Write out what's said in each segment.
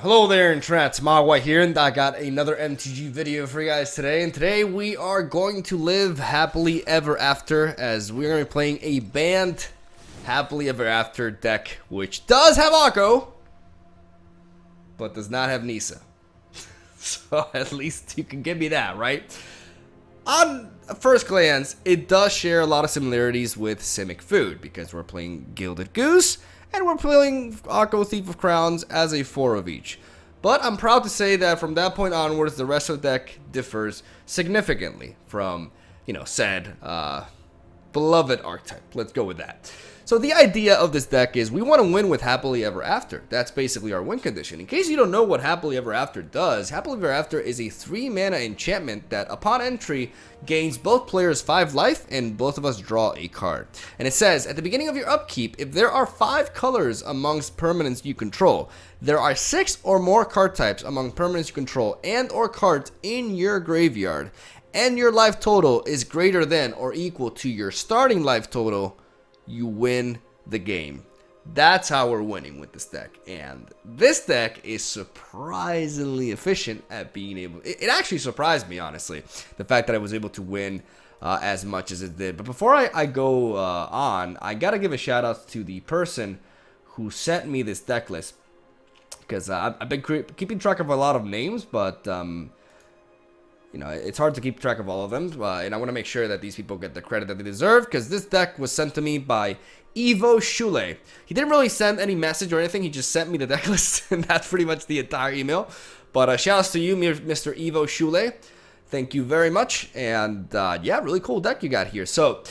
Hello there, Internet. MegaMogwai here, and I got another MTG video for you guys today. And today we are going to live happily ever after, as we're going to be playing a banned happily ever after deck, which does have Akko, but does not have Nisa. So at least you can give me that, right? On first glance, it does share a lot of similarities with Simic Food, because we're playing Gilded Goose, and we're playing Akko Thief of Crowns as a 4 of each. But I'm proud to say that from that point onwards, the rest of the deck differs significantly from, said beloved archetype. Let's go with that. So the idea of this deck is we want to win with Happily Ever After. That's basically our win condition. In case you don't know what Happily Ever After does, Happily Ever After is a 3-mana enchantment that upon entry gains both players 5 life and both of us draw a card. And it says, at the beginning of your upkeep, if there are 5 colors amongst permanents you control, there are 6 or more card types among permanents you control and or cards in your graveyard, and your life total is greater than or equal to your starting life total, you win the game. That's how we're winning with this deck. And this deck is surprisingly efficient at being able... It actually surprised me, honestly, the fact that I was able to win as much as it did. But before I go on, I gotta give a shout out to the person who sent me this deck list, because I've been keeping track of a lot of names, but it's hard to keep track of all of them, and I want to make sure that these people get the credit that they deserve, because this deck was sent to me by Evo Shule. He didn't really send any message or anything, he just sent me the deck list, and that's pretty much the entire email. But shout outs to you, Mr. Evo Shule. Thank you very much, and yeah, really cool deck you got here. So,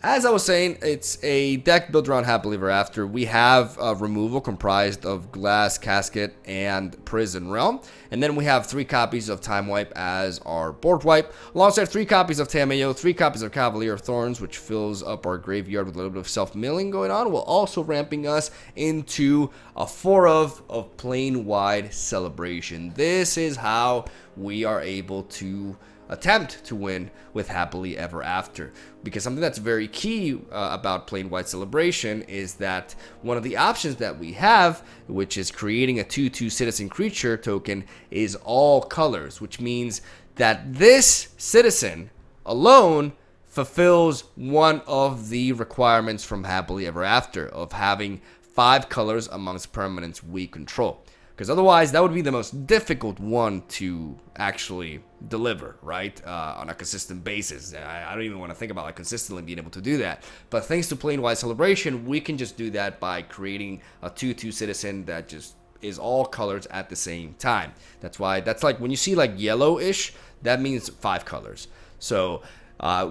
as I was saying, it's a deck built around Happily Ever After. We have removal comprised of Glass, Casket, and Prison Realm. And then we have 3 copies of Time Wipe as our board wipe, alongside 3 copies of Tamayo, 3 copies of Cavalier of Thorns, which fills up our graveyard with a little bit of self-milling going on, while also ramping us into a 4 of Plane-Wide Celebration. This is how we are able to attempt to win with Happily Ever After, because something that's very key about Plane-Wide Celebration is that one of the options that we have, which is creating a 2/2 citizen creature token, is all colors, which means that this citizen alone fulfills one of the requirements from Happily Ever After of having 5 colors amongst permanents we control. Because otherwise, that would be the most difficult one to actually deliver, right? On a consistent basis. I don't even want to think about like consistently being able to do that. But thanks to Plane-Wide Celebration, we can just do that by creating a 2/2 citizen that just is all colors at the same time. That's why, that's like when you see like yellowish, that means 5 colors. So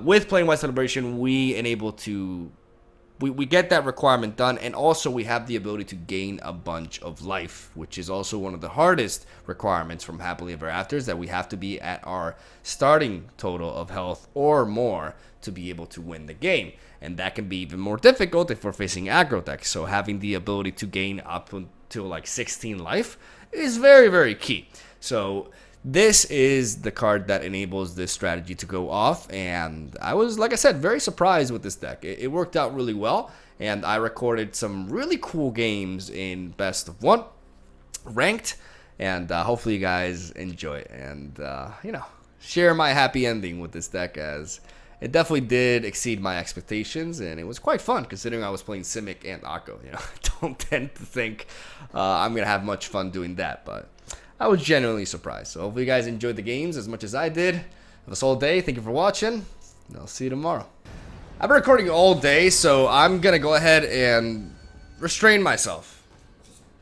with Plane-Wide Celebration, we enable to... We get that requirement done, and also we have the ability to gain a bunch of life, which is also one of the hardest requirements from Happily Ever After, is that we have to be at our starting total of health or more to be able to win the game. And that can be even more difficult if we're facing aggro decks. So having the ability to gain up until like 16 life is very, very key. So this is the card that enables this strategy to go off, and I was, like I said, very surprised with this deck. It worked out really well, and I recorded some really cool games in Best of 1, ranked, and hopefully you guys enjoy it, and, share my happy ending with this deck, as it definitely did exceed my expectations, and it was quite fun, considering I was playing Simic and Akko. I don't tend to think I'm going to have much fun doing that, but I was genuinely surprised. So hopefully you guys enjoyed the games as much as I did. Have a solid day. Thank you for watching, and I'll see you tomorrow. I've been recording all day, so I'm gonna go ahead and restrain myself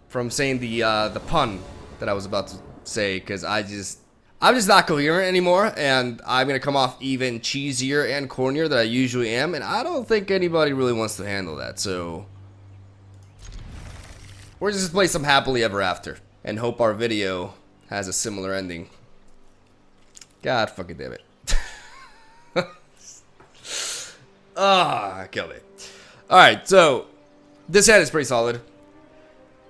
from saying the pun that I was about to say, because I'm just not coherent anymore, and I'm gonna come off even cheesier and cornier than I usually am, and I don't think anybody really wants to handle that. So we're just gonna play some Happily Ever After and hope our video has a similar ending. God fucking damn it. I killed it. Alright, so this hand is pretty solid.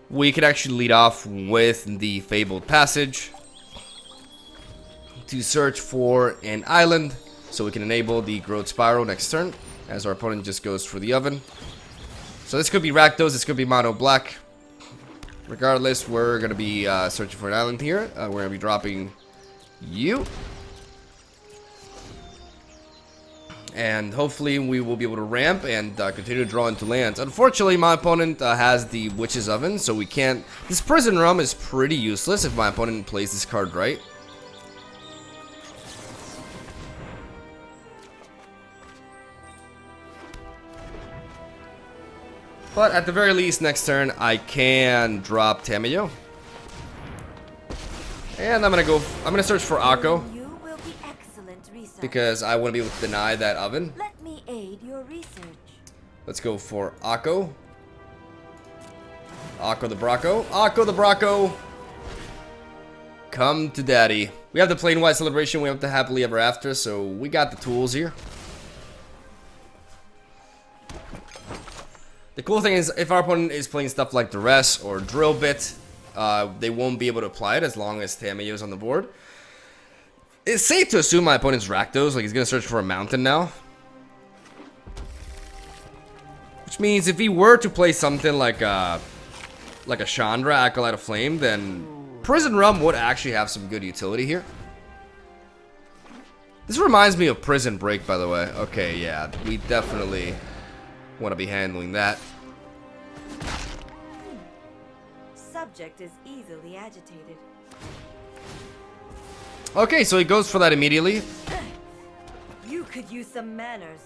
We can actually lead off with the Fabled Passage to search for an island, so we can enable the Growth Spiral next turn, as our opponent just goes for the Oven. So this could be Rakdos, this could be Mono Black. Regardless, we're going to be searching for an island here. We're going to be dropping you. And hopefully we will be able to ramp and continue to draw into lands. Unfortunately, my opponent has the Witch's Oven, so we can't... This Prison Realm is pretty useless if my opponent plays this card right. But at the very least, next turn, I can drop Tamayo. And I'm gonna search for Akko. Because I want to be able to deny that oven. Let me aid your research. Let's go for Akko. Akko the Bracco. Akko the Bracco. Come to daddy. We have the plain white celebration. We have the happily ever after. So we got the tools here. The cool thing is if our opponent is playing stuff like Duress or Drill Bit, they won't be able to apply it as long as Tamayo is on the board. It's safe to assume my opponent's Rakdos, like he's gonna search for a mountain now. Which means if he were to play something like a Chandra, Acolyte of Flame, then Prison Realm would actually have some good utility here. This reminds me of Prison Break, by the way. Okay, yeah, we definitely want to be handling that. Subject is easily agitated. Okay, so he goes for that immediately. You could use some manners.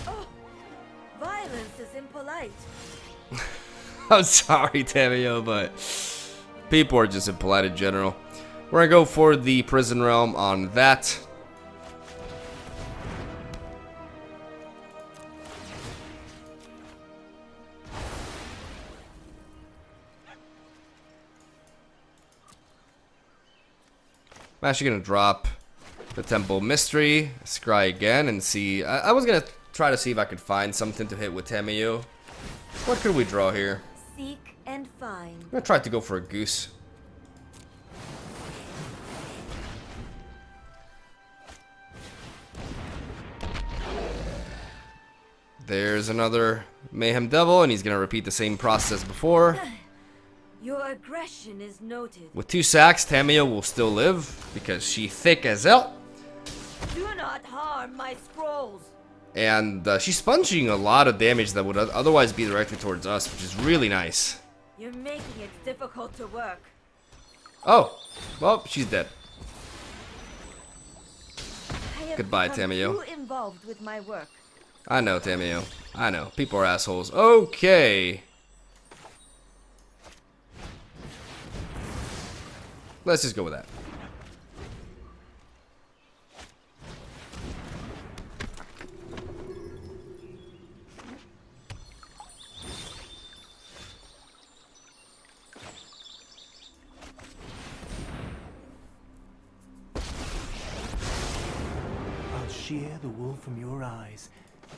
Oh, violence is impolite. I'm sorry, Tamayo, but people are just impolite in general. We're gonna go for the Prison Realm on that. I'm actually gonna drop the Temple Mystery, scry again, and see. I was gonna try to see if I could find something to hit with Tamayo. What could we draw here? Seek and find. I'm gonna try to go for a Goose. There's another Mayhem Devil, and he's gonna repeat the same process as before. Your aggression is noted. With 2 sacks, Tamayo will still live because she's thick as hell. Do not harm my scrolls. And she's sponging a lot of damage that would otherwise be directed towards us, which is really nice. You're making it difficult to work. Oh, well, she's dead. I have Goodbye, become Tamayo. too involved with my work. I know, Tamayo. I know. People are assholes. Okay. Let's just go with that. I'll shear the wool from your eyes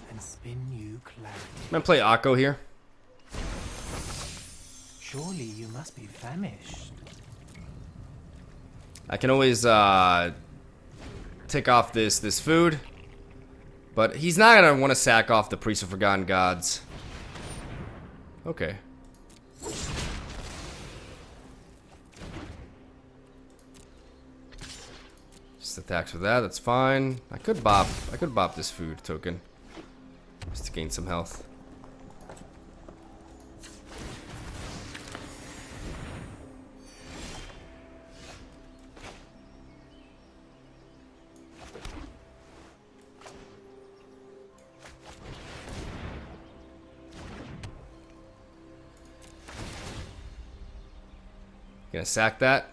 and spin you clarity. I'm gonna play Akko here. Surely you must be famished. I can always take off this food, but he's not gonna want to sack off the Priest of Forgotten Gods. Okay. Just attacks with that. That's fine. I could bop this food token just to gain some health. Gonna sack that,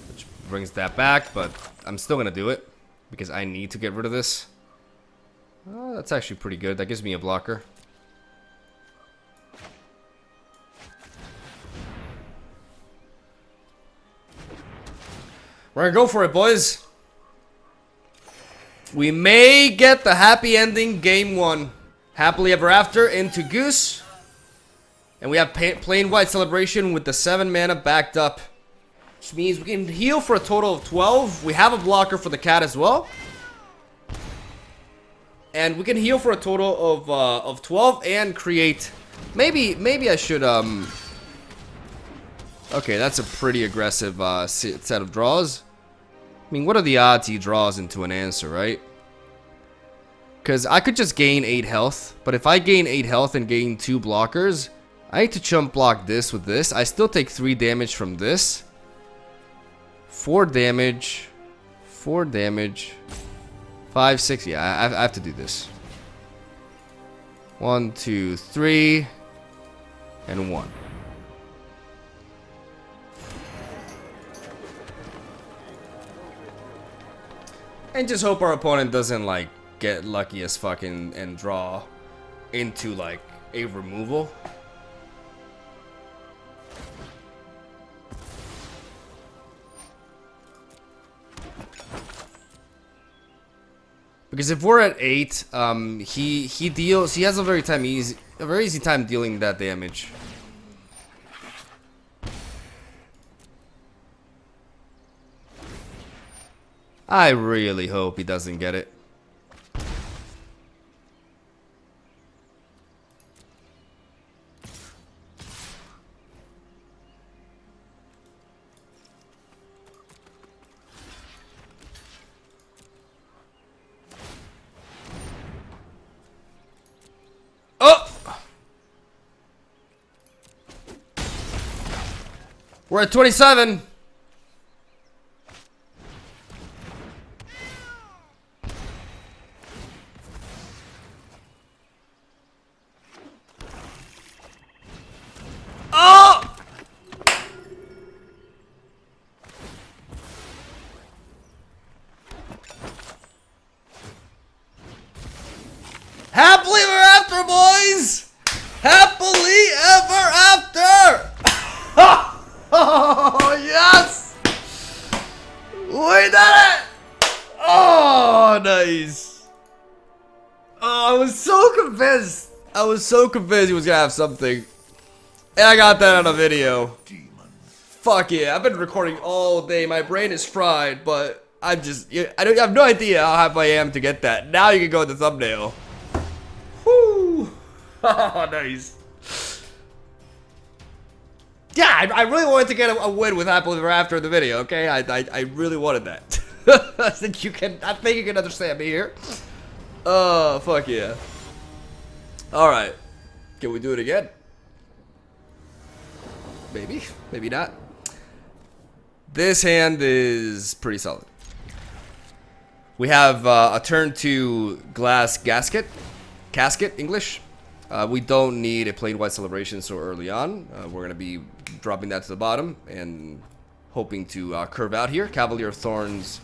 which brings that back, but I'm still gonna do it because I need to get rid of this. That's actually pretty good. That gives me a blocker. We're gonna go for it, boys. We may get the happy ending game 1. Happily ever after into Goose. And we have plain white celebration with the 7 mana backed up. Which means we can heal for a total of 12. We have a blocker for the cat as well. And we can heal for a total of 12 and create... Maybe I should, Okay, that's a pretty aggressive set of draws. I mean, what are the odds he draws into an answer, right? Because I could just gain 8 health. But if I gain 8 health and gain 2 blockers, I need to chump block this with this. I still take 3 damage from this. 4 damage. 4 damage. 5, 6. Yeah, I have to do this. 1, 2, 3. And 1. And just hope our opponent doesn't, like, get lucky as fuck and draw into, like, a removal. Because if we're at 8, he has a very easy time dealing that damage. I really hope he doesn't get it. Oh! We're at 27. Happily ever after, boys! Happily ever after! Oh, yes! We did it! Oh, nice. Oh, I was so convinced. I was so convinced he was gonna have something. And I got that on a video. Fuck yeah, I've been recording all day. My brain is fried, but I have no idea how happy I am to get that. Now you can go with the thumbnail. Woo! Oh, nice. Yeah, I really wanted to get a win with Happily Ever After in the video, okay? I really wanted that. I think you can understand me here. Oh, fuck yeah. Alright. Can we do it again? Maybe. Maybe not. This hand is pretty solid. We have a turn 2 glass casket, English. We don't need a plain white celebration so early on. We're going to be dropping that to the bottom and hoping to curve out here. Cavalier of Thorns.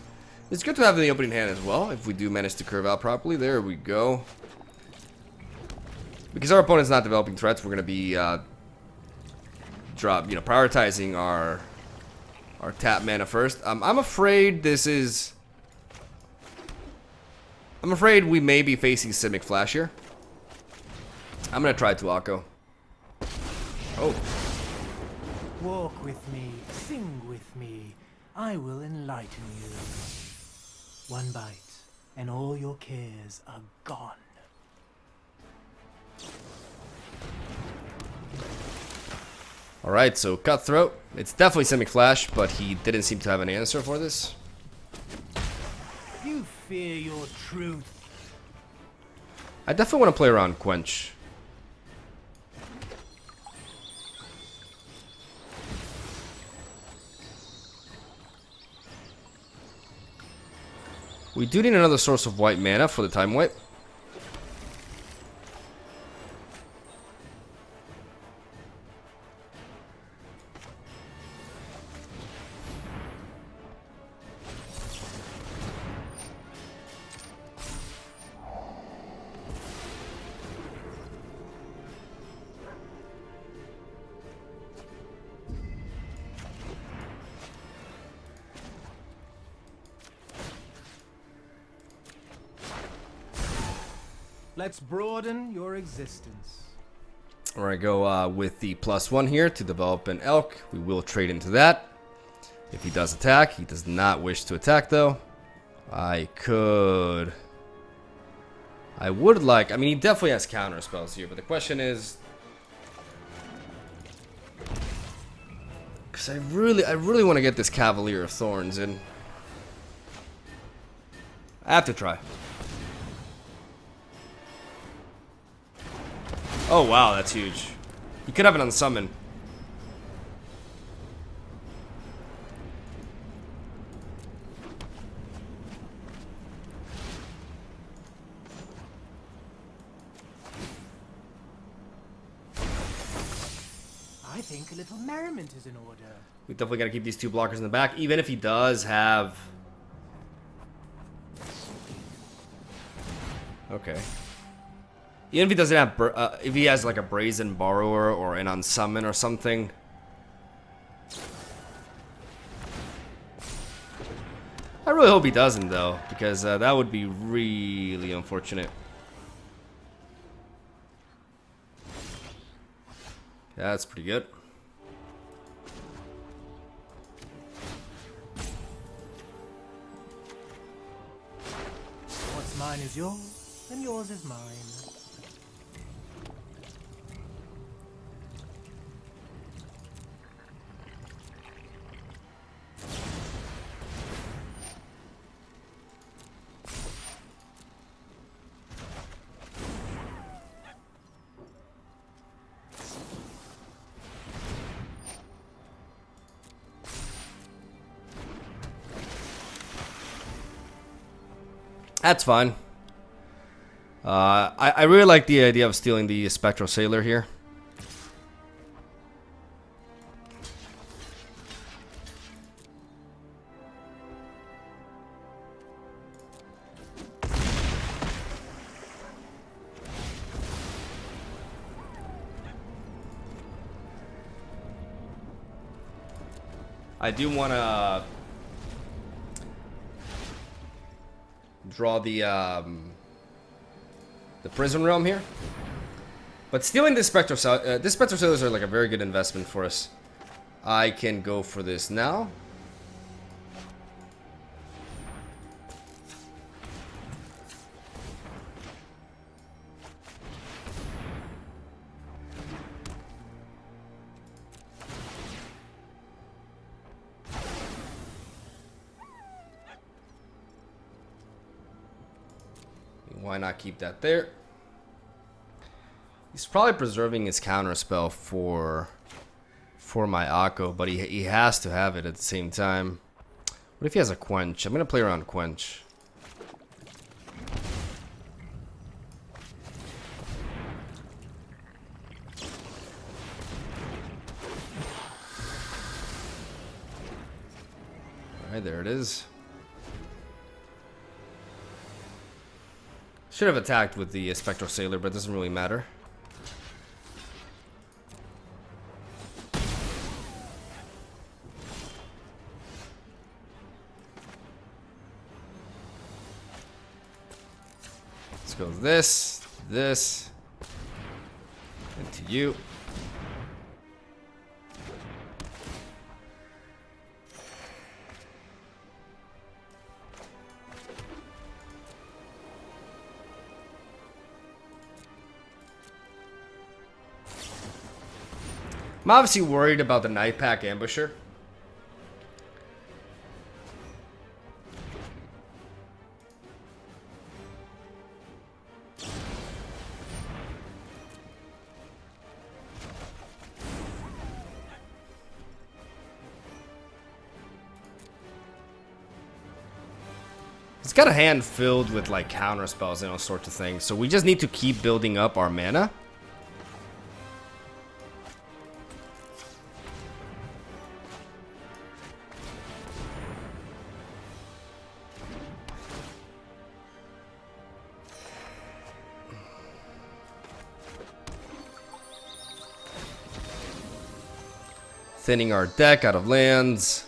It's good to have in the opening hand as well if we do manage to curve out properly. There we go. Because our opponent's not developing threats, we're going to be prioritizing our tap mana first. I'm afraid this is... I'm afraid we may be facing Simic Flash here. I'm gonna try Tuako. Oh. Walk with me, sing with me. I will enlighten you. One bite, and all your cares are gone. Alright, so Cutthroat. It's definitely Simic Flash, but he didn't seem to have an answer for this. You fear your truth. I definitely want to play around Quench. We do need another source of white mana for the time wipe. Let's broaden your existence. Alright, go with the +1 here to develop an Elk. We will trade into that. If he does attack, he does not wish to attack though. I could I would like... I mean, he definitely has counter spells here, but the question is... Because I really want to get this Cavalier of Thorns in. I have to try. Oh, wow, that's huge. He could have it on summon. I think a little merriment is in order. We definitely got to keep these two blockers in the back, even if he does have... Okay. Even if he doesn't have... if he has like a Brazen Borrower or an Unsummon or something. I really hope he doesn't, though, because that would be really unfortunate. That's pretty good. What's mine is yours, and yours is mine. That's fine. I really like the idea of stealing the Spectral Sailor here. I do want to draw the Prison Realm here, but stealing this Spectral Sailors are like a very good investment for us. I can go for this now. Why not keep that there? He's probably preserving his counter spell for my Akko, but he has to have it at the same time. What if he has a Quench? I'm gonna play around Quench. Alright, there it is. Should have attacked with the Spectral Sailor, but it doesn't really matter. Let's go this, into you. I'm obviously worried about the Night Pack Ambusher. He's got a hand filled with like counter spells and all sorts of things, so we just need to keep building up our mana. Thinning our deck out of lands.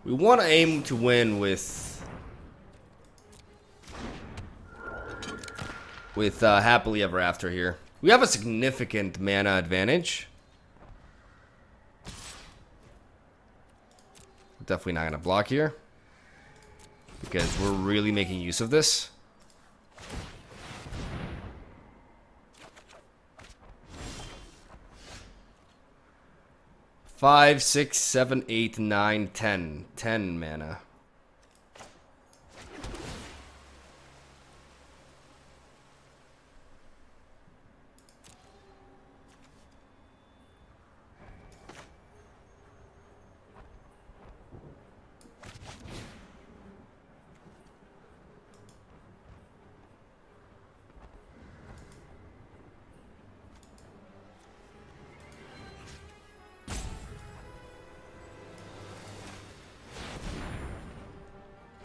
We want to aim to win with Happily Ever After here. We have a significant mana advantage. Definitely not going to block here, because we're really making use of this. Five, 6, 7, 8, 9, 10. 10 mana.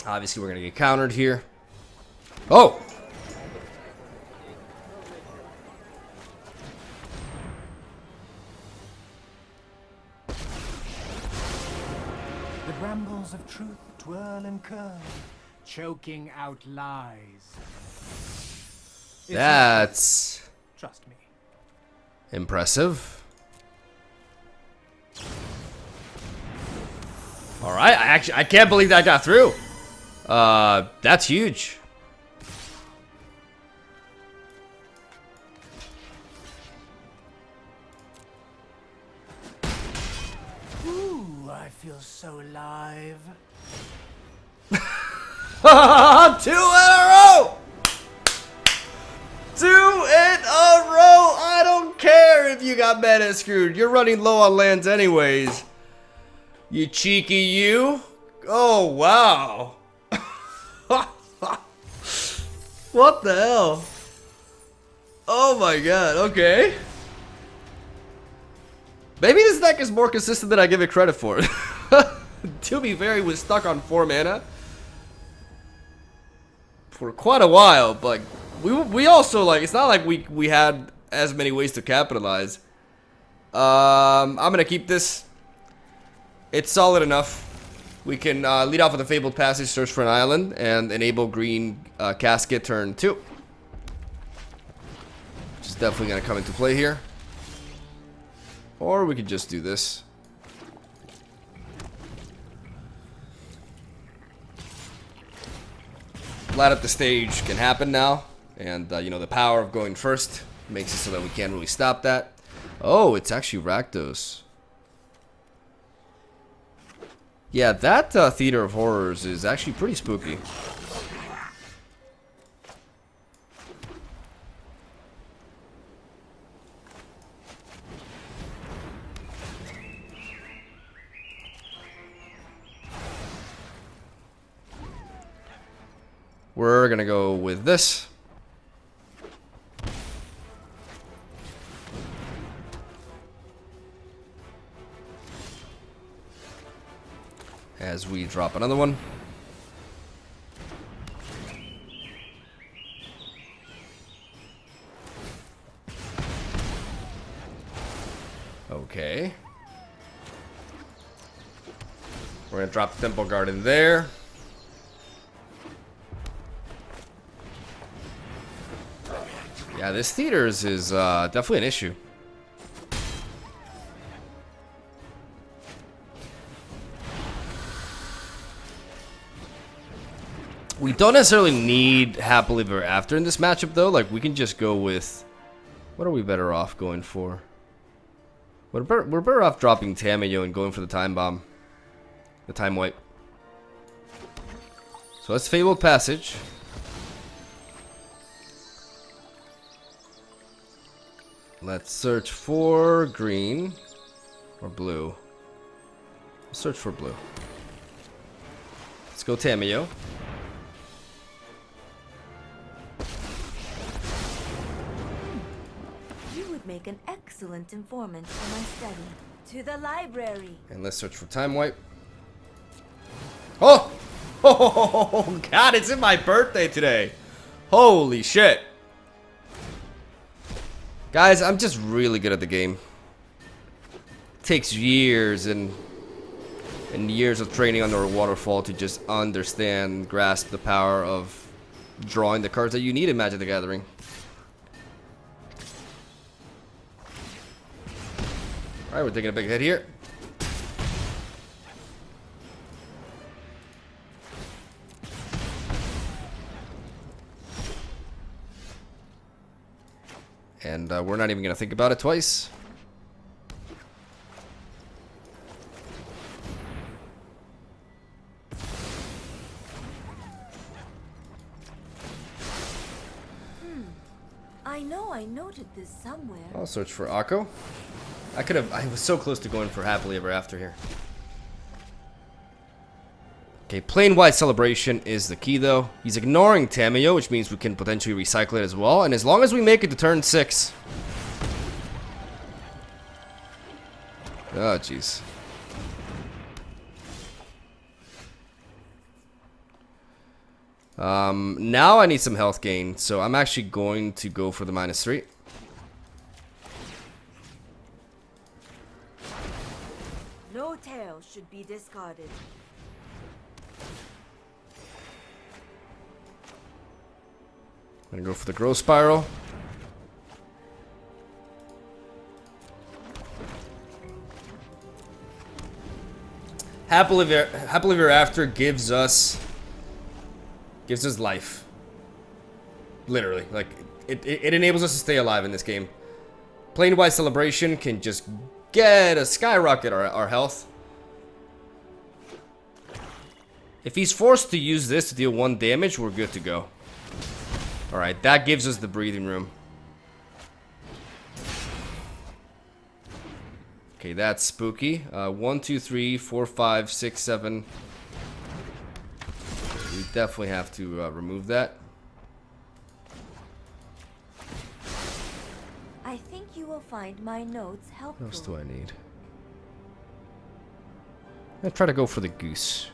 Obviously, we're going to get countered here. Oh! The brambles of truth twirl and curl, choking out lies. It's That's not- Trust me. impressive. All right, I can't believe that got through. That's huge. Ooh, I feel so alive. 2 in a row! 2 in a row! I don't care if you got meta screwed. You're running low on lands anyways. You cheeky you. Oh, wow. What the hell? Oh my god, okay. Maybe this deck is more consistent than I give it credit for. To be fair, he was stuck on 4 mana for quite a while, but we also, like, it's not like we had as many ways to capitalize. I'm gonna keep this. It's solid enough. We can lead off with a Fabled Passage, search for an island, and enable green casket turn 2. Which is definitely gonna come into play here. Or we could just do this. Light up the stage can happen now, and you know, the power of going first makes it so that we can't really stop that. Oh, it's actually Rakdos. Yeah, that Theater of Horrors is actually pretty spooky. We're gonna go with this. As we drop another one. Okay. We're gonna drop the Temple Guard in there. Yeah, this theaters is definitely an issue. We don't necessarily need Happily Ever After in this matchup, though. Like, we can just go with... What are we better off going for? We're better off dropping Tamayo and going for the Time Bomb. The Time Wipe. So that's Fabled Passage. Let's search for green. Or blue. Let's search for blue. Let's go Tamayo. Make an excellent informant for my study. To the library. And let's search for Time Wipe. Oh! Oh, God, it's in my birthday today. Holy shit. Guys, I'm just really good at the game. It takes years and and years of training under a waterfall to just understand, grasp the power of drawing the cards that you need in Magic the Gathering. Alright, we're taking a big hit here. And we're not even going to think about it twice. I know I noted this somewhere. I'll search for Akko. I was so close to going for Happily Ever After here. Okay, plain white Celebration is the key though. He's ignoring Tamiyo, which means we can potentially recycle it as well. And as long as we make it to turn 6. Oh, jeez. Now I need some health gain, so I'm actually going to go for the -3. No tail should be discarded. I'm gonna go for the growth spiral. Happily Ever After gives us life. Literally, like it enables us to stay alive in this game. Plain white Celebration can just get a skyrocket our health. If he's forced to use this to deal 1 damage, we're good to go. Alright, that gives us the breathing room. Okay, that's spooky. 1, 2, 3, 4, 5, 6, 7. We definitely have to remove that. I think you will find my notes helpful. What else do I need? I'm gonna try to go for the goose.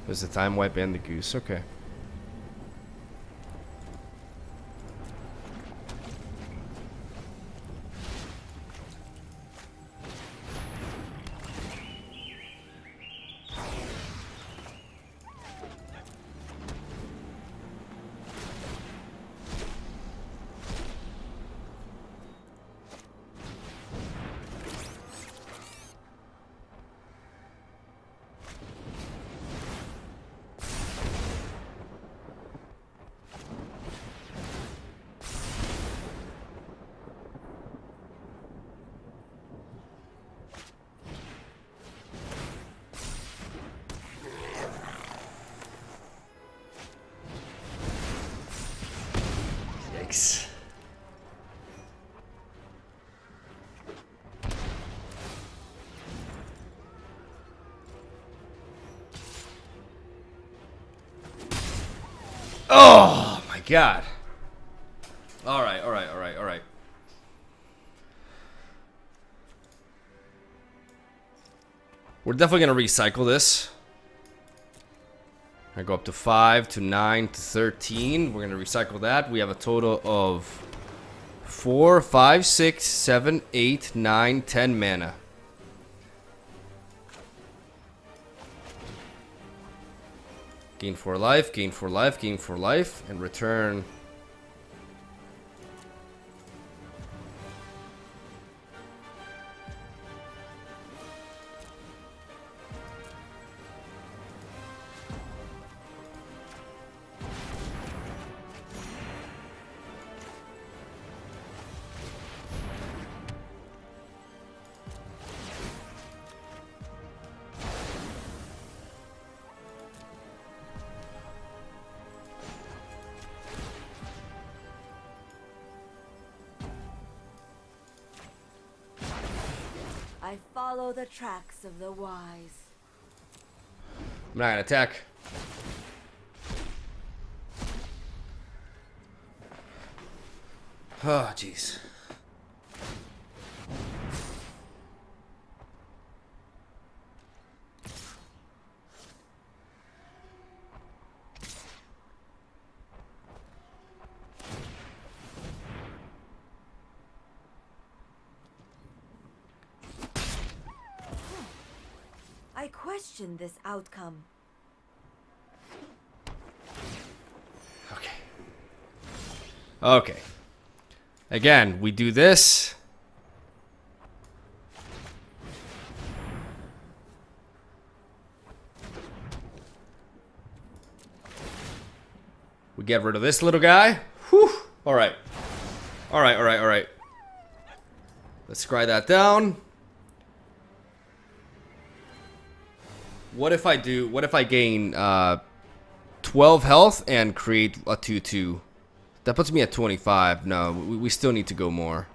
There's the time wipe and the goose. Okay. Yikes. Oh my god. Alright. We're definitely gonna recycle this. I go up to 5 to 9 to 13. We're gonna recycle that. We have a total of 4, 5, 6, 7, 8, 9, 10 mana. Gain 4 life, gain 4 life, gain 4 life, and return. I follow the tracks of the wise. I'm not gonna attack. Oh, jeez. I question this outcome. Okay. Okay. Again, we do this. We get rid of this little guy. Whew. Alright. Alright, alright, alright. Let's scry that down. What if I gain 12 health and create a 2/2? That puts me at 25. No, we still need to go more.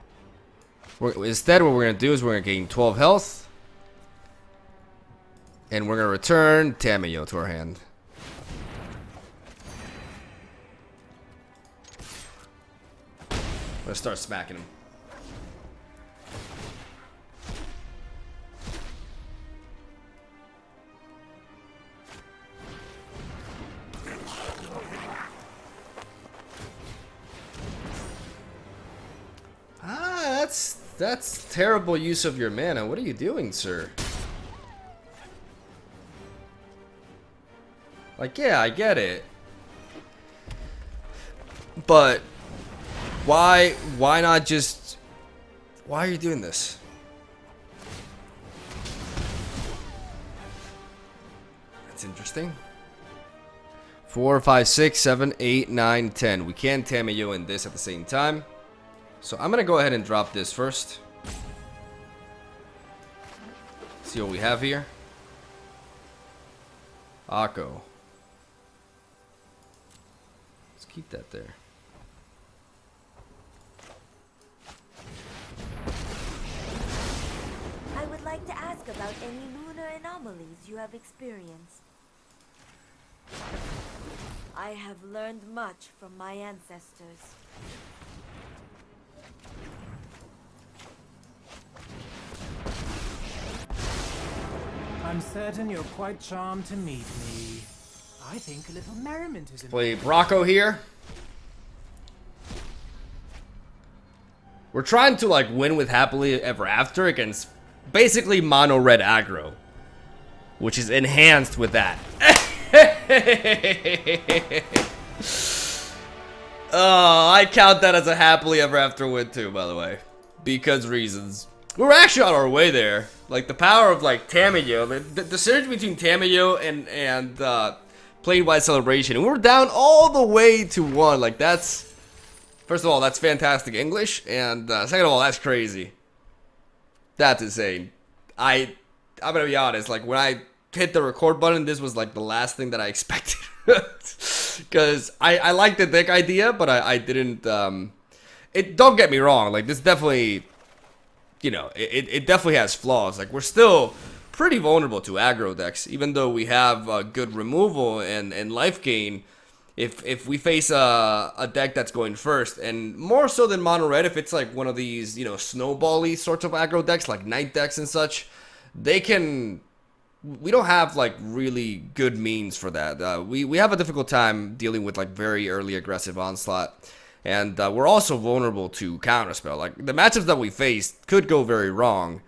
Instead, what we're going to do is we're going to gain 12 health. And we're going to return Tamayo to our hand. Let's start smacking him. That's terrible use of your mana. What are you doing, sir? Like, yeah, I get it. But why not just... Why are you doing this? That's interesting. 4, 5, 6, 7, 8, 9, 10. We can't Tamayo in this at the same time. So I'm gonna go ahead and drop this first. See what we have here. Akko. Let's keep that there. I would like to ask about any lunar anomalies you have experienced. I have learned much from my ancestors. I'm certain you're quite charmed to meet me. I think a little merriment is in Play Bracco here. We're trying to like win with Happily Ever After against basically mono red aggro, which is enhanced with that. Oh, I count that as a Happily Ever After win too, by the way, because reasons. We're actually on our way there. Like the power of like Tamayo, the surge between Tamayo and Plane-Wide Celebration, and we're down all the way to 1. Like that's, first of all, that's fantastic English, and second of all, that's crazy. That's insane. I'm gonna be honest. Like when I hit the record button, this was like the last thing that I expected, because I like the deck idea, but I didn't. Don't get me wrong. Like this definitely. You know, it definitely has flaws. Like, we're still pretty vulnerable to aggro decks, even though we have good removal and life gain. If we face a deck that's going first, and more so than mono red, if it's like one of these, you know, snowball-y sorts of aggro decks, like night decks and such, they can... We don't have, like, really good means for that. We have a difficult time dealing with, like, very early aggressive onslaught. And we're also vulnerable to counterspell. Like, the matchups that we faced could go very wrong.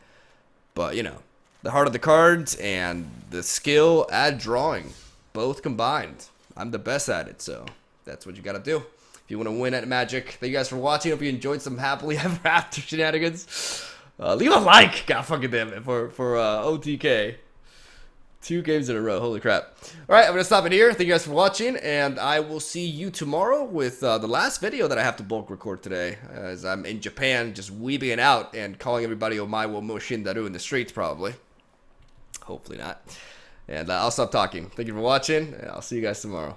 But, you know, the heart of the cards and the skill at drawing, both combined. I'm the best at it, so that's what you gotta do. If you want to win at Magic. Thank you guys for watching. Hope you enjoyed some Happily Ever After shenanigans. Leave a like, god fucking damn it, for OTK. 2 games in a row. Holy crap. Alright, I'm going to stop it here. Thank you guys for watching, and I will see you tomorrow with the last video that I have to bulk record today, as I'm in Japan just weeping it out and calling everybody Omae wo Moshindaru in the streets, probably. Hopefully not. And I'll stop talking. Thank you for watching, and I'll see you guys tomorrow.